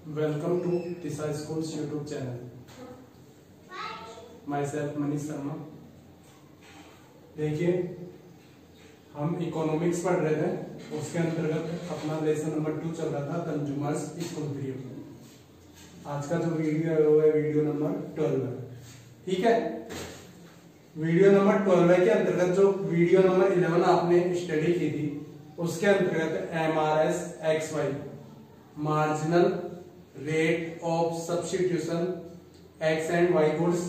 Welcome to Tisa Schools YouTube channel. Myself Manish Sharma. देखिए हम economics पढ़ रहे थे, उसके अंतर्गत अपना लेसन नंबर 2 चल रहा था, कंज्यूमर्स इक्विलिब्रियम। आज का जो वीडियो है वो है वीडियो नंबर 12 है। ठीक है, वीडियो नंबर 12 के अंतर्गत जो वीडियो नंबर 11 आपने स्टडी की थी उसके अंतर्गत MRS XY marginal rate of substitution X and Y goods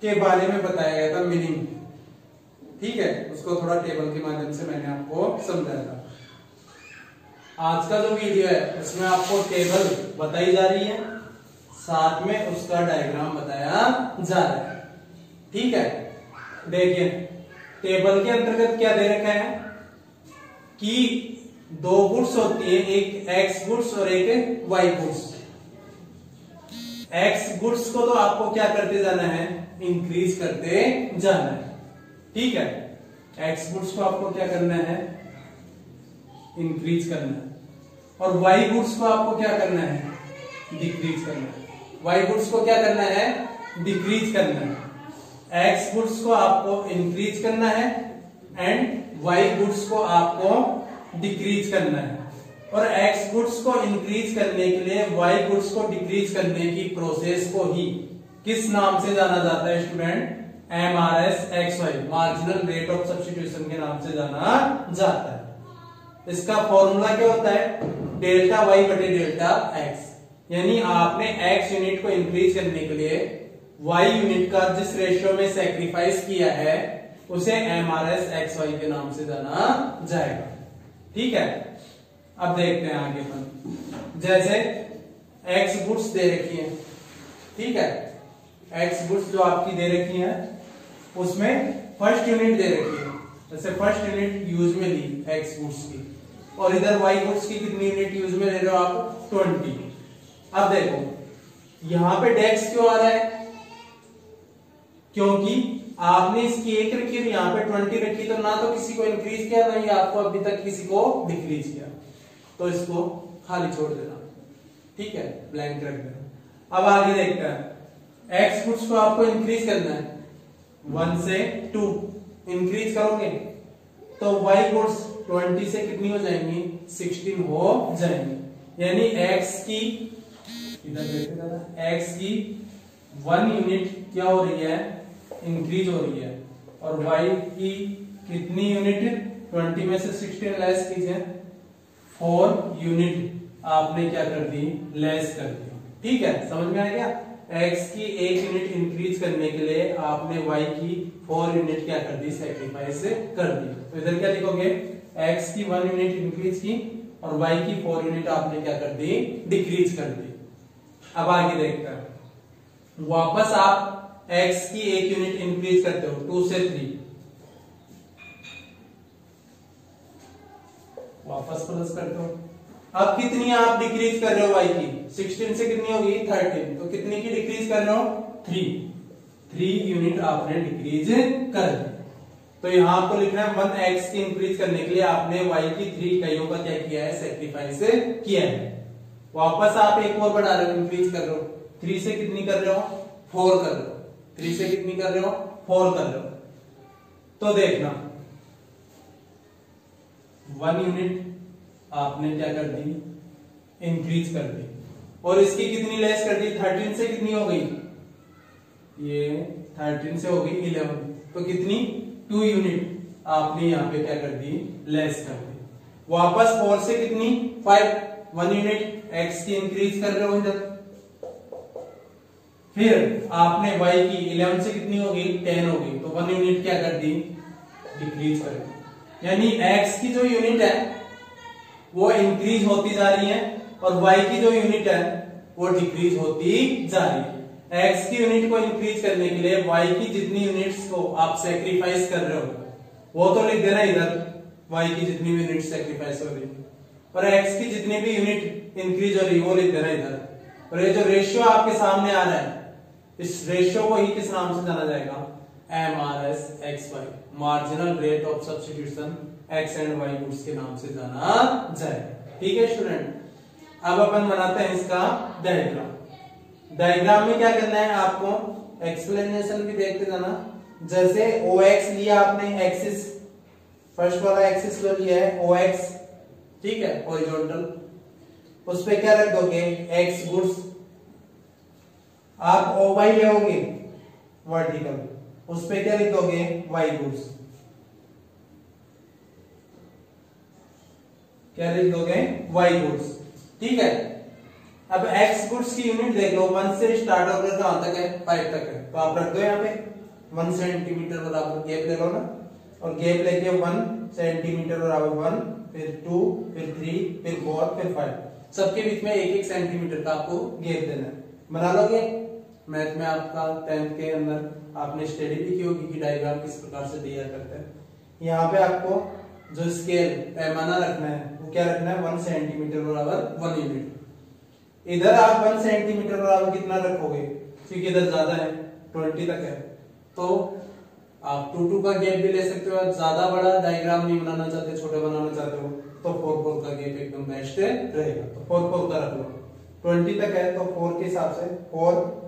के बारे में बताया गया था, मीनिंग। ठीक है, उसको थोड़ा टेबल के माध्यम से मैंने आपको समझाया था। आज का जो वीडियो है उसमें आपको टेबल बताई जा रही है, साथ में उसका डायग्राम बताया जा रहा है। ठीक है, देखिए टेबल के अंतर्गत क्या दे रखा है कि दो गुड्स होती है, एक एक्स गुड्स और एक वाई गुड्स। एक्स गुड्स को तो आपको क्या करते जाना है, इंक्रीज करते जाना है। ठीक है, एक्स गुड्स को आपको क्या करना है, इंक्रीज करना है, और वाई गुड्स को आपको क्या करना है, डिक्रीज करना है। वाई गुड्स को क्या करना है, डिक्रीज करना है। एक्स गुड्स को आपको इंक्रीज करना है एंड वाई गुड्स को आपको डिक्रीज करना है। और एक्स गुड्स को इंक्रीज करने के लिए वाई गुड्स को डिक्रीज करने की प्रोसेस को ही किस नाम से जाना जाता है student, MRS XY marginal rate of substitution के नाम से जाना जाता है। इसका फॉर्मूला क्या होता है, डेल्टा वाई बटे डेल्टा एक्स। यानी आपने एक्स यूनिट को इंक्रीज करने के लिए वाई यूनिट का जिस रेशियो में सेक्रीफाइस किया है उसे MRS XY के नाम से जाना जाएगा। ठीक है, अब देखते हैं आगे पर। जैसे एक्स गुड्स दे रखी है, ठीक है, एक्स गुड्स जो आपकी दे रखी है उसमें फर्स्ट यूनिट दे रखी है। जैसे फर्स्ट यूनिट यूज में ली एक्स गुड्स की, और इधर वाई गुड्स की कितनी यूनिट यूज में ले रहे हो आप, 20। अब देखो यहां पे डेक्स क्यों आ रहा है, क्योंकि आपने इसकी 1 रखी और यहाँ पे 20 रखी, तो ना तो किसी को इंक्रीज किया ना ही आपको अभी तक किसी को डिक्रीज किया, तो इसको खाली छोड़ देना। ठीक है, ब्लैंक रख देना। अब आगे देखते हैं, एक्स गुड्स को आपको इंक्रीज करना है 1 से 2, इंक्रीज करोगे तो वाई गुड्स 20 से कितनी हो जाएंगी, 16 हो जाएंगी। यानी एक्स की, इधर देखते हैं, एक्स की 1 यूनिट क्या हो रही है, इंक्रीज हो रही है, और y की कितनी यूनिट, 20 में से 16 लेस कीजिए, 4 यूनिट आपने क्या कर दी, लेस कर दी। ठीक है, समझ में आ गया। x की 1 यूनिट इंक्रीज करने के लिए आपने y की 4 यूनिट क्या कर दी, सेक्रीफाइस कर दी। तो इधर क्या लिखोगे, x की 1 यूनिट इंक्रीज की और y की 4 यूनिट आपने क्या कर दी, डिक्रीज कर दी। अब आगे देखते हैं, वापस आप x की 1 यूनिट इंक्रीज करते हो 2 से 3, वापस प्लस करते हो। अब कितनी आप डिक्रीज कर रहे हो y की, 16 से कितनी होगी, 13, तो कितनी की डिक्रीज कर रहे हो, 3 यूनिट आपने डिक्रीज कर दी। तो यहां आपको लिखना है 1x की इंक्रीज करने के लिए आपने y की 3 इकाइयों का क्या किया है, सेक्रीफाइस किया है। वापस आप एक और बढ़ा रहे हो, इंक्रीज कर रहे हो, 3 से कितनी कर रहे हो, 4 कर रहे हो, 3 से कितनी कर रहे हो, 4 कर रहे हो। तो देखना 1 यूनिट आपने क्या कर दी, इंक्रीज कर दी, और इसकी कितनी लेस कर दी, 13 से कितनी हो गई, ये 13 से हो गई 11, तो कितनी, 2 यूनिट आपने यहां पे क्या कर दी, लेस कर दी। वापस 4 से कितनी, 5, 1 यूनिट x की इंक्रीज कर रहे हो इधर। फिर आपने y की 11 से कितनी होगी, 10 होगी, तो 1 यूनिट क्या कर दी, डिक्रीज कर दी। यानी x की जो यूनिट है वो इंक्रीज होती जा रही है और y की जो यूनिट है वो डिक्रीज होती जा रही है। x की यूनिट को इंक्रीज करने के लिए y की जितनी यूनिट्स को आप सेक्रीफाइस कर रहे हो वो तो लिख देना इधर, y की जितनी भी यूनिट सेक्रीफाइस हो रही है, और x की जितनी भी यूनिट इंक्रीज हो रही है वो लिख देना इधर। और ये जो रेशियो आपके सामने आ रहा है, इस रेशियो को ही किस नाम से जाना जाएगा, MRS XY marginal rate of substitution X and Y goods के नाम से जाना जाएगा। ठीक है स्टूडेंट, अब अपन बनाते हैं इसका डायग्राम। डायग्राम में क्या करना है आपको, एक्सप्लेनेशन भी देखते जाना। जैसे OX लिया आपने, एक्सिस फर्स्ट वाला एक्सिस जो लिया है OX, ठीक है, हॉरिजॉन्टल, उस पे क्या रख दोगे X गुड्स। आप OY लोगे वर्टिकल, उस पे क्या लिख दोगे Y गुड्स। क्या लिख दोगे Y गुड्स, ठीक है। अब X गुड्स की यूनिट देख लो, 1 से स्टार्ट होकर कहां तक है, 5 तक है, तो आप रख दो यहाँ पे 1 सेंटीमीटर बराबर गैप ले लो ना, और गैप लेके 1 सेंटीमीटर बराबर 1, फिर 2, फिर 3, फिर 4, फिर 5, सबके बीच में 1-1 सेंटीमीटर का आपको गैप देना है। बना लोगे। मैथ में आपका 10th के अंदर आपने स्टडी भी की होगी कि डायग्राम किस प्रकार से दिया करते हैं। यहाँ पे आपको जो स्केल पैमाना रखना है वो क्या रखना है, 1 सेंटीमीटर बराबर 1 यूनिट। इधर आप 1 सेंटीमीटर बराबर कितना रखोगे, क्योंकि इधर ज्यादा है 20 तक है, तो आप 2-2 का गैप भी ले सकते हो। ज्यादा बड़ा डायग्राम नहीं बनाना चाहते, छोटा बनाना चाहते हो, तो 4-4 का गैप एकदम बेस्ट रहेगा। तो 4-4 का रख लो, 20 तक है तो 4 के हिसाब से 4,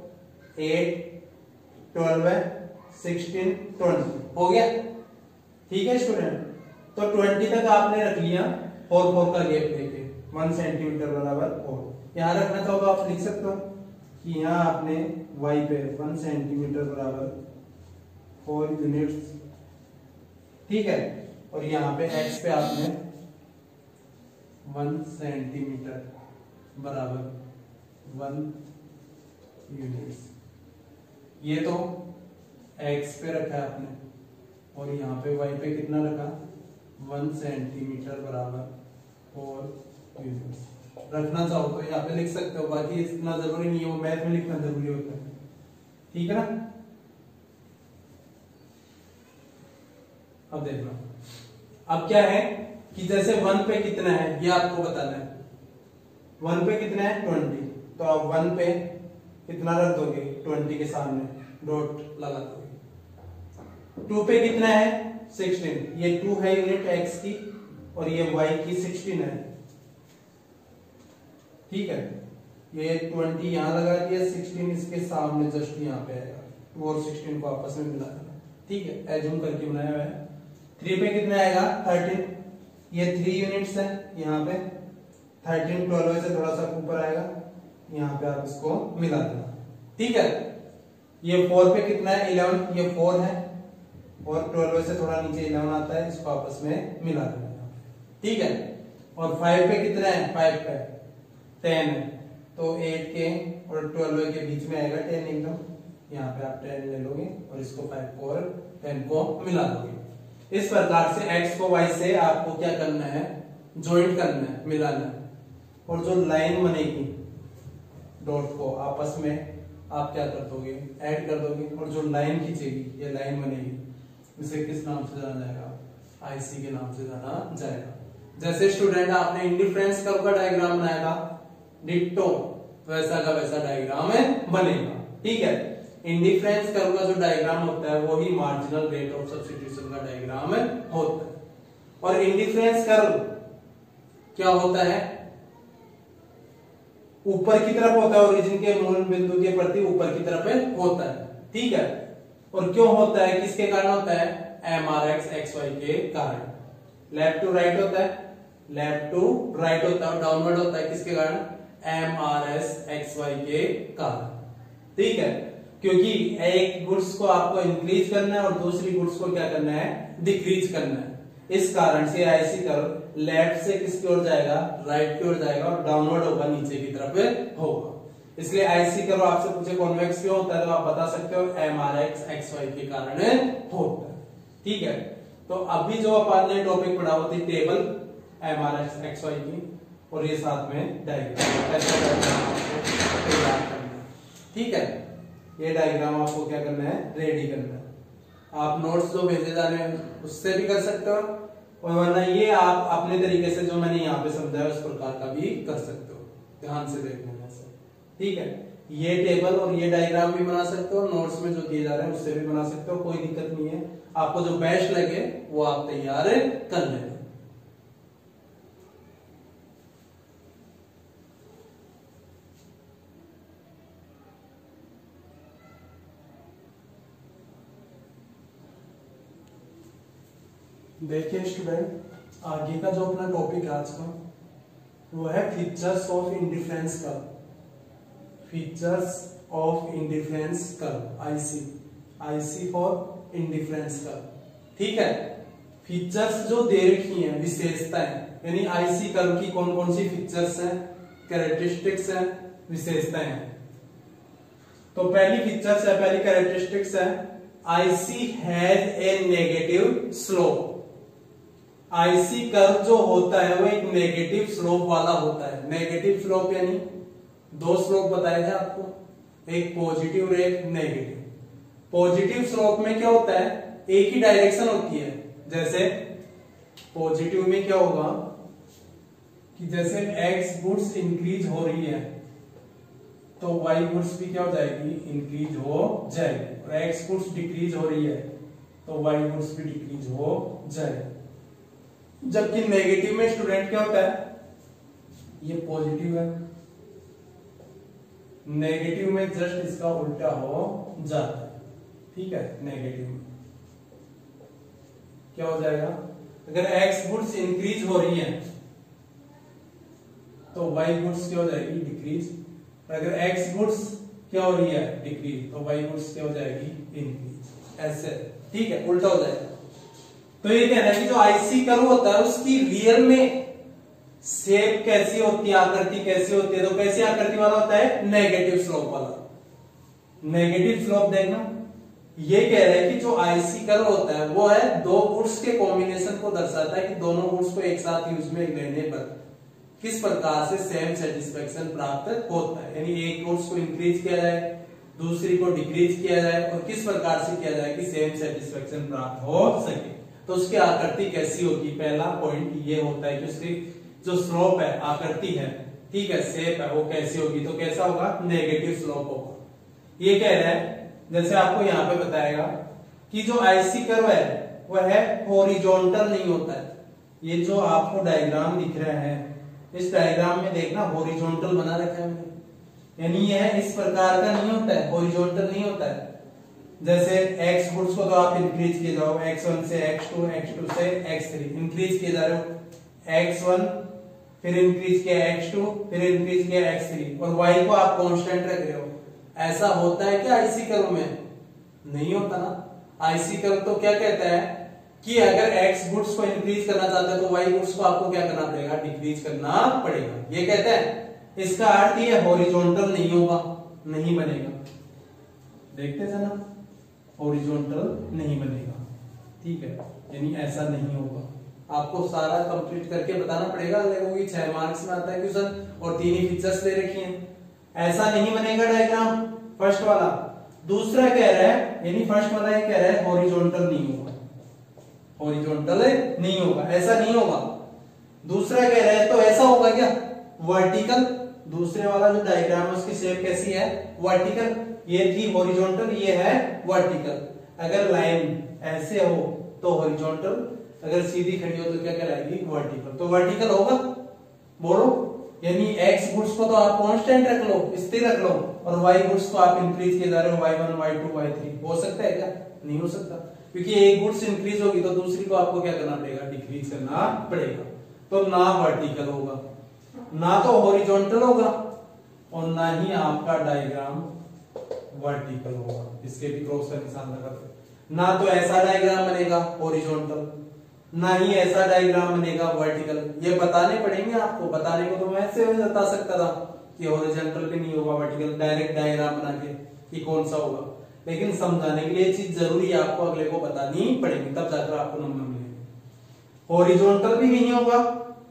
8, 12, 16, 20 हो गया, ठीक है स्टूडेंट। तो 20 तक आपने रख लिया 4-4 का गैप लेके, 1 सेंटीमीटर बराबर 4। यहाँ रखना चाहो तो आप लिख सकते हो कि यहाँ आपने Y पे 1 सेंटीमीटर बराबर 4 यूनिट्स, ठीक है, और यहाँ पे X पे आपने 1 सेंटीमीटर बराबर 1 यूनिट्स। ये तो X पे रखा है आपने, और यहाँ पे Y पे कितना रखा, 1 सेंटीमीटर बराबर 4 यूनिट्स। रखना चाहो तो यहाँ पे लिख सकते हो, बाकी इतना जरूरी नहीं है, वो मैथ में लिखना जरूरी होता है, ठीक है ना। अब देख लो, अब क्या है कि जैसे 1 पे कितना है ये आपको बताना है। 1 पे कितना है 20, तो आप 1 पे कितना रख दोगे, 20 के सामने डॉट लगा दोगे। 2 पे कितना है 16, ये 2 है यूनिट X की, और ये Y की 16 है, ठीक है। ये 20 यहां लगा दिया, 16 इसके सामने जस्ट यहाँ पे आएगा, 2 और 16 को आपस में मिला देना, ठीक है, एज्यूम करके बनाया हुआ है। 3 पे कितना आएगा 13, ये 3 यूनिट्स है यहाँ पे, 13 12 से थोड़ा सा ऊपर आएगा, यहाँ पे आप इसको मिला देना, ठीक है। ये 4 पे कितना है 11, ये 4 है, और 12 से थोड़ा नीचे 11 आता है, इसको आपस में मिला देना, ठीक है। और 5 पे कितना है, 5 पे 10 है, तो 8 के और 12 के बीच में आएगा 10 एकदम, यहाँ पे आप 10 ले लोगे और इसको 5 को और 10 को मिला दोगे। इस प्रकार से X को Y से आपको क्या करना है, ज्वाइंट करना है, मिलाना है, और जो लाइन बनेगी डॉट को आपस में आप क्या कर दोगे, ऐड कर दोगे, और जो लाइन खींचेगी ये लाइन बनेगी, इसे किस नाम से जाना जाएगा, IC के नाम से जाना जाएगा। जैसे स्टूडेंट आपने इंडिफरेंस कर्व का डायग्राम बनाया था, डिट्टो वैसा का वैसा डायग्राम बनेगा, ठीक है। इंडिफरेंस कर्व का जो डायग्राम होता है वो ही मार्जिनल रेट ऑफ सब्स्टिट्यूशन का डायग्राम होता है। और इंडिफरेंस कर्व क्या होता है, ऊपर की तरफ होता है, ओरिजिन के मूल बिंदु के प्रति ऊपर की तरफ होता है, ठीक है। और क्यों होता है, किसके कारण होता है, MRX XY के कारण। लेफ्ट टू राइट होता है, लेफ्ट टू राइट होता है, और डाउनवर्ड होता है किसके कारण, MRS XY के कारण, ठीक है। क्योंकि एक गुड्स को आपको इंक्रीज करना है और दूसरी गुड्स को क्या करना है, डिक्रीज करना है। इस कारण से IC कर्व लेफ्ट से किसकी ओर जाएगा, राइट की ओर जाएगा, और डाउनवर्ड होगा, नीचे की तरफ होगा। इसलिए IC कर्व आपसे पूछे कॉन्वेक्स क्यों होता है, तो आप बता सकते हो MRX XY के कारण होता है, ठीक है। तो अभी जो अपन ने टॉपिक पढ़ा वो थी टेबल MRX XY की, और ये साथ में डायग्राम, ऐसा डायग्राम आपको तैयार करना है, ठीक है। ये डायग्राम आपको क्या करना है, रेडी करना है। आप नोट्स जो भेजे जा रहे हैं उससे भी कर सकते हो, और वरना ये आप अपने तरीके से जो मैंने यहाँ पे समझाया उस प्रकार का भी कर सकते हो, ध्यान से देखने में से, ठीक है। ये टेबल और ये डायग्राम भी बना सकते हो, नोट्स में जो दिए जा रहे हैं उससे भी बना सकते हो, कोई दिक्कत नहीं है। आपको जो बेस्ट लगे वो आप तैयार कर लेना। देखिए स्टूडेंट, आगे का जो अपना टॉपिक है आज का वो है features of indifference curve. Features of indifference curve, IC, IC for indifference curve. ठीक है, फीचर्स जो दे रखी हैं, विशेषताएं, यानी आईसी कर्व की कौन कौन सी फीचर्स हैं, कैरेक्टरिस्टिक्स हैं, विशेषताएं हैं। तो पहली फीचर्स है, पहली कैरेक्टरिस्टिक्स है, IC has a negative slope. IC curve जो होता है वो एक नेगेटिव स्लोप वाला होता है। नेगेटिव स्लोप यानी दो स्लोप बताए थे आपको, एक पॉजिटिव और एक नेगेटिव। पॉजिटिव स्लोप में क्या होता है, एक ही डायरेक्शन होती है। जैसे पॉजिटिव में क्या होगा कि जैसे एक्स गुड्स इंक्रीज हो रही है तो वाई गुड्स भी क्या हो जाएगी, इंक्रीज हो जाएगी। और एक्स गुड्स डिक्रीज हो रही है तो वाई गुड्स भी डिक्रीज हो जाएगी। जबकि नेगेटिव में स्टूडेंट क्या होता है, ये पॉजिटिव है, नेगेटिव में जस्ट इसका उल्टा हो जाता है। ठीक है, नेगेटिव में क्या हो जाएगा, अगर एक्स गुड्स इंक्रीज हो रही है तो वाई गुड्स क्या हो जाएगी, डिक्रीज। अगर एक्स गुड्स क्या हो रही है, डिक्रीज, तो वाई गुड्स क्या हो जाएगी, इंक्रीज। ऐसे, ठीक है, उल्टा हो जाएगा। तो ये कहना है कि जो आईसी कर्व होता है उसकी रियल में शेप कैसी होती है, आकृति कैसी होती है, तो कैसी आकृति वाला होता है, नेगेटिव स्लोप वाला। नेगेटिव स्लोप देखना, ये कह रहा है कि जो आईसी कर्व होता है वो है दो गुड्स के कॉम्बिनेशन को दर्शाता है कि दोनों गुड्स को एक साथ यूज में लेने पर किस प्रकार से सेम सेटिस्फेक्शन प्राप्त होता है। यानी एक गुड्स को इंक्रीज किया जाए, दूसरी को डिक्रीज किया जाए, और किस प्रकार से किया जाए कि सेम सेटिस्फेक्शन प्राप्त हो सके। तो उसकी आकृति कैसी होगी, पहला पॉइंट ये होता है कि उसकी जो स्लोप है, आकृति है, ठीक है, शेप है, वो कैसी होगी, तो कैसा होगा, नेगेटिव स्लोप होगा। ये कह रहा है, जैसे आपको यहाँ पे बताएगा कि जो आईसी कर्व है वह है हॉरिजॉन्टल नहीं होता है। ये जो आपको डायग्राम दिख रहा है, इस डायग्राम में देखना हॉरिजॉन्टल बना रखा है मैंने, यानी यह इस प्रकार का नहीं होता है, हॉरिजॉन्टल नहीं होता है। जैसे एक्स गुड्स को तो आप इंक्रीज किए जाओ, x1 से x2, x2 से x3 इंक्रीज किए जा रहे हो, x1 फिर इंक्रीज किया x2 फिर इंक्रीज किया x3, और y को आप कांस्टेंट रख रहे हो। ऐसा होता है क्या आईसी कर्व में, नहीं होता ना। आईसी कर्व तो क्या कहता है कि अगर x गुड्स को इंक्रीज करना चाहते हैं तो y गुड्स को आपको क्या करना पड़ेगा, डिक्रीज करना पड़ेगा। ये कहता है, इसका अर्थ ये हॉरिजॉन्टल नहीं होगा, नहीं बनेगा। देखते थे ना, हॉरिजॉन्टल नहीं बनेगा। ठीक है, यानी ऐसा नहीं होगा। आपको सारा कंप्लीट करके बताना पड़ेगा, देखो कि 6 मार्क्स में आता है क्वेश्चन और 3 ही फीचर्स दे रखी हैं। ऐसा नहीं बनेगा डायग्राम, फर्स्ट वाला। दूसरा कह रहा है, यानी फर्स्ट वाला ये कह रहा है हॉरिजॉन्टल नहीं होगा, हॉरिजॉन्टल नहीं होगा, ऐसा नहीं होगा। दूसरा कह रहा है तो ऐसा होगा क्या, वर्टिकल। दूसरे वाला जो डायग्राम है उसकी शेप कैसी है, वर्टिकल। ये थी हॉरिजॉन्टल, ये है वर्टिकल। अगर लाइन ऐसे हो तो हॉरिजॉन्टल, अगर सीधी खड़ी हो तो क्या कहलाएगी, वर्टिकल। तो वर्टिकल होगा, बोलो। यानी एक्स गुड्स को तो आप कांस्टेंट रख लो, स्थिर रख लो, और वाई गुड्स को आप इंक्रीज किए जा रहे हो, y1, y2, y3। हो सकता है क्या, नहीं हो सकता, क्योंकि एक गुड्स इंक्रीज होगी तो दूसरी को आपको क्या करना पड़ेगा, डिक्रीज करना पड़ेगा। तो ना वर्टिकल होगा, ना तो हॉरिजॉन्टल होगा, और ना ही आपका डायग्राम वर्टिकल होगा। इसके भी क्रॉस का निशान लगा दो। ना तो ऐसा डायग्राम बनेगा हॉरिजॉन्टल, ना ही ऐसा डायग्राम बनेगा वर्टिकल। ये बताने पड़ेंगे आपको, बताने को तो मैं ऐसे बता सकता था कि हॉरिजॉन्टल भी नहीं होगा, वर्टिकल, डायरेक्ट डायग्राम बना के कि कौन सा होगा। लेकिन समझाने के लिए चीज जरूरी है, आपको अगले को बतानी पड़ेगी, तब जाकर आपको नंबर मिलेगा। हॉरिजॉन्टल भी नहीं होगा,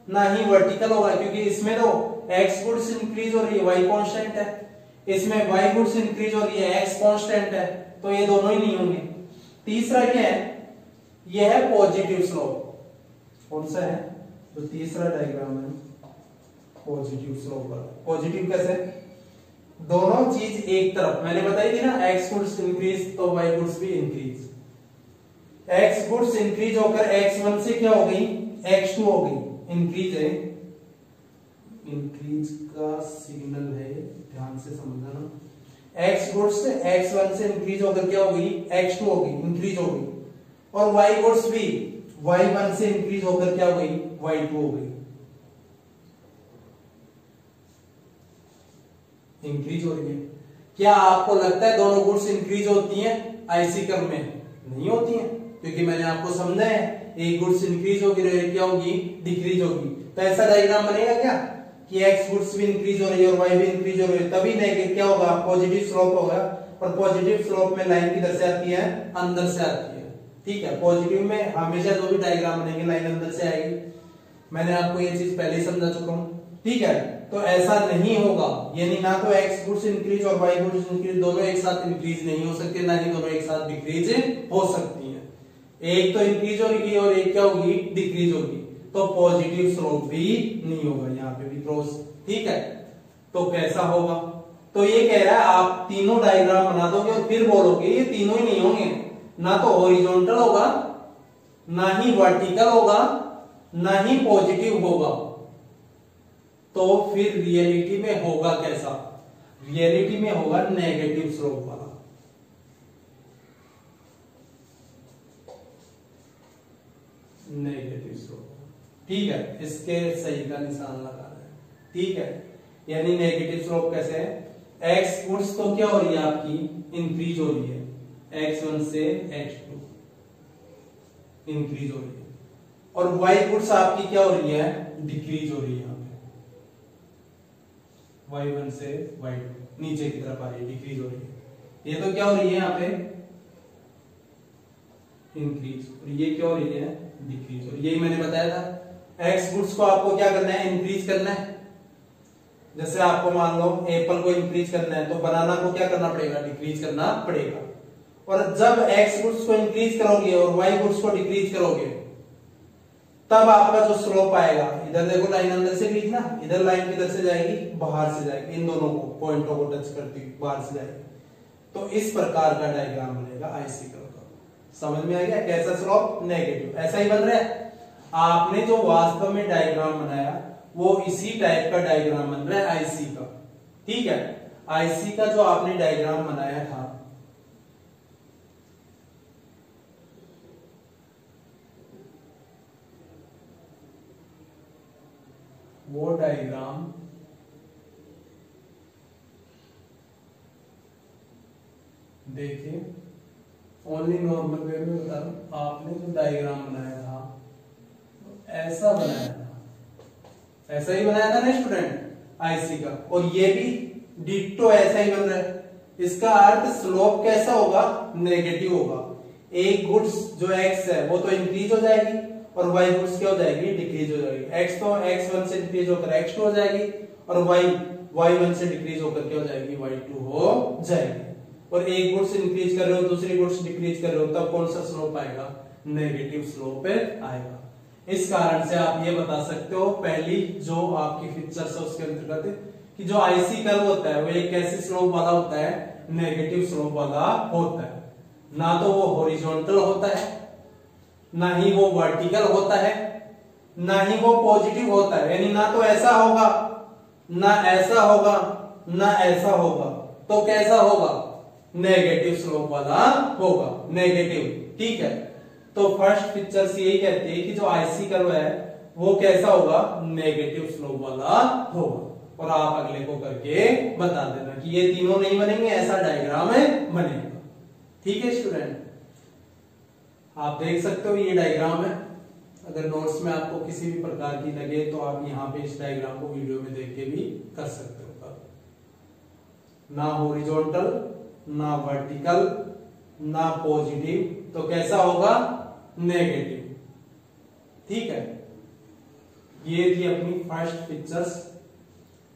ना ही वर्टिकल होगा, क्योंकि इसमें तो एक्स गुड्स इंक्रीज हो रही है, वाई कांस्टेंट है। इसमें वाई गुड्स इंक्रीज हो रही है, एक्स कांस्टेंट है, तो ये दोनों ही नहीं होंगे। तीसरा क्या है, यह है पॉजिटिव स्लोप। कौन सा है, जो तीसरा डायग्राम है, पॉजिटिव स्लोप वाला। पॉजिटिव कैसे, दोनों चीज एक तरफ, मैंने बताई थी ना, एक्स गुड्स इंक्रीज तो वाई गुड्स भी इंक्रीज। एक्स गुड्स इंक्रीज होकर x1 से क्या हो गई, x2 हो गई, इंक्रीज है, इंक्रीज का सिग्नल है, ध्यान से समझना। एक्स गुड्स x1 से इंक्रीज होकर क्या हो गई, x2 हो गई, इंक्रीज हो गई। और y गुड्स भी y1 से इंक्रीज होकर क्या हो गई, y2 हो गई, इंक्रीज हो रही है। क्या आपको लगता है दोनों गुड्स इंक्रीज होती हैं आईसी कर्व में? नहीं होती हैं, क्योंकि मैंने आपको समझा है एक गुड्स इंक्रीज होगी, क्या होगी, डिक्रीज होगी। तो ऐसा डायग्राम बनेगा क्या कि एक्स गुड्स भी इंक्रीज हो रही है और वाई भी इंक्रीज हो रही है, तभी नेगेटिव क्या होगा, पॉजिटिव स्लोप होगा। और पॉजिटिव स्लोप में लाइन किधर से आती है, अंदर से आती है। ठीक है, पॉजिटिव में हमेशा जो भी डायग्राम बनेंगे लाइन अंदर से आएगी। मैंने आपको ये चीज पहले ही समझा चुका हूं। ठीक है, तो ऐसा नहीं होगा, यानी ना तो एक्स गुड्स इंक्रीज और वाई गुड्स इंक्रीज दोनों एक साथ इंक्रीज नहीं हो सकते, ना ही दोनों एक साथ डिक्रीज हो सकती हैं। एक तो इंक्रीज होगी और एक क्या होगी, डिक्रीज होगी। तो पॉजिटिव स्लोप भी नहीं होगा, यहाँ पे भी क्रॉस। ठीक है, तो कैसा होगा, तो ये कह रहा है आप तीनों डायग्राम बना दोगे और फिर बोलोगे ये तीनों ही नहीं होंगे, ना तो हॉरिजॉन्टल होगा, ना ही वर्टिकल होगा, ना ही पॉजिटिव होगा। तो फिर रियलिटी में होगा कैसा, रियलिटी में होगा नेगेटिव स्लोप वाला। नेगेटिव स्लोप, ठीक है, इसके सही का निशान लगाना है। ठीक है, यानी नेगेटिव स्लोप कैसे है, एक्स गुड्स तो क्या हो रही है आपकी, इंक्रीज हो रही है, x1 से x2 इंक्रीज हो रही है, और y गुड्स आपकी क्या हो रही है, डिक्रीज हो रही है। यहाँ पे y1 से y2 नीचे की तरफ आ रही है, डिक्रीज हो रही है। ये तो क्या हो रही है यहाँ पे, इंक्रीज, और ये क्या हो रही है, डिक्रीज। और यही मैंने बताया था एक्स गुड्स को आपको क्या करना है, इंक्रीज करना है। जैसे आपको मान लो एप्पल को इंक्रीज करना है, तो बनाना को क्या करना पड़ेगा, डिक्रीज करना पड़ेगा। और जब एक्स गुड्स को इंक्रीज करोगे और वाई गुड्स को डिक्रीज करोगे, तब आपका जो स्लोप आएगा, इधर देखो लाइन अंदर से खींचना, इधर लाइन किधर से जाएगी, बाहर से जाएगी, इन दोनों को पॉइंटों को टच करती हुई बाहर से जाएगी। तो इस प्रकार का डायग्राम बनेगा आईसी कर्व का। समझ में आ गया कैसा स्लोप, नेगेटिव, ऐसा ही बन रहा है। आपने जो वास्तव में डायग्राम बनाया वो इसी टाइप का डायग्राम बन रहा है आईसी का। ठीक है, आईसी का जो आपने डायग्राम बनाया था, वो डायग्राम देखिए, ओनली नॉर्मल वे में बता रहा हूं, आपने जो डायग्राम बनाया था ऐसा बनाया था, ऐसा ही बनाया था ना स्टूडेंट आईसी का, और ये भी डिट्टो ऐसा ही बन रहा है। इसका अर्थ स्लोप कैसा होगा, नेगेटिव होगा। एक गुड्स जो एक्स है वो तो इंक्रीज हो जाएगी और वाई गुड्स क्या हो जाएगी, डिक्रीज हो जाएगी। एक्स तो x1 से डिक्रीज होकर x2 हो जाएगी, और y1 से डिक्रीज होकर क्या हो जाएगी, y2 हो जाएगी। और एक गुड्स इंक्रीज कर रहे हो, दूसरी गुड्स डिक्रीज कर रहे हो, तब कौन सा स्लोप आएगा, नेगेटिव स्लोप आएगा। इस कारण से आप ये बता सकते हो, पहली जो आपकी पिक्चर्स है उसके अंतर्गत, कि जो आईसी कर्व होता है वो एक कैसे स्लोप वाला होता है, नेगेटिव स्लोप वाला होता है। ना तो वो हॉरिजॉन्टल होता है, ना ही वो वर्टिकल होता है, ना ही वो पॉजिटिव होता है। यानी ना तो ऐसा होगा, ना ऐसा होगा, ना ऐसा होगा, तो कैसा होगा, नेगेटिव स्लोप वाला होगा, नेगेटिव। ठीक है, तो फर्स्ट पिक्चर से यही कहते हैं कि जो आईसी कर्व है वो कैसा होगा, नेगेटिव स्लोप वाला होगा। और आप अगले को करके बता देना कि ये तीनों नहीं बनेंगे, ऐसा डायग्राम बनेगा। ठीक है स्टूडेंट, आप देख सकते हो ये डायग्राम है। अगर नोट्स में आपको किसी भी प्रकार की लगे तो आप यहाँ पे इस डायग्राम को वीडियो में देख के भी कर सकते हो। ना हॉरिजॉन्टल, ना वर्टिकल, ना पॉजिटिव, तो कैसा होगा, नेगेटिव। ठीक है, ये थी अपनी फर्स्ट पिक्चर्स।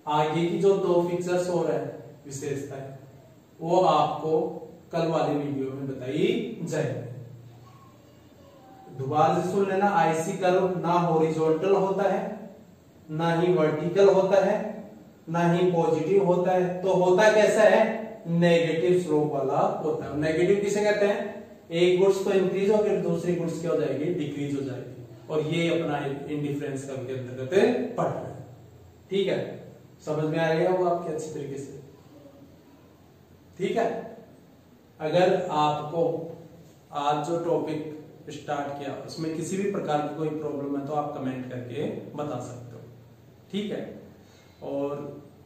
आगे की जो दो पिक्चर्स और है विशेषता है, वो आपको कल वाले वीडियो में बताई जाएगी। दोबारा से सुन लेना, आईसी कर्व ना हॉरिजॉन्टल होता है, ना ही वर्टिकल होता है, ना ही पॉजिटिव होता है। तो होता कैसा है, नेगेटिव स्लोप वाला होता है। नेगेटिव किसे कहते हैं, एक गुड्स तो इंक्रीज होगी, दूसरी गुड्स क्या हो जाएगी, डिक्रीज हो जाएगी। और ये अपना इंडिफरेंस कर्व के अंतर्गत पढ़ रहे हैं। ठीक है, समझ में आ गया होगा आपके अच्छी तरीके से। ठीक है, अगर आपको आज जो टॉपिक स्टार्ट किया उसमें किसी भी प्रकार की कोई प्रॉब्लम है तो आप कमेंट करके बता सकते हो, ठीक है। और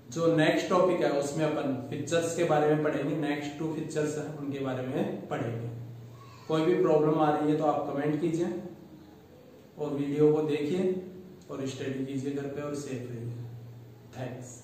जो नेक्स्ट टॉपिक है उसमें अपन फीचर्स के बारे में पढ़ेंगे, नेक्स्ट 2 फीचर्स हैं उनके बारे में पढ़ेंगे। कोई भी प्रॉब्लम आ रही है तो आप कमेंट कीजिए और वीडियो को देखिए और स्टडी कीजिए घर पे और सेफ रहिए। थैंक्स।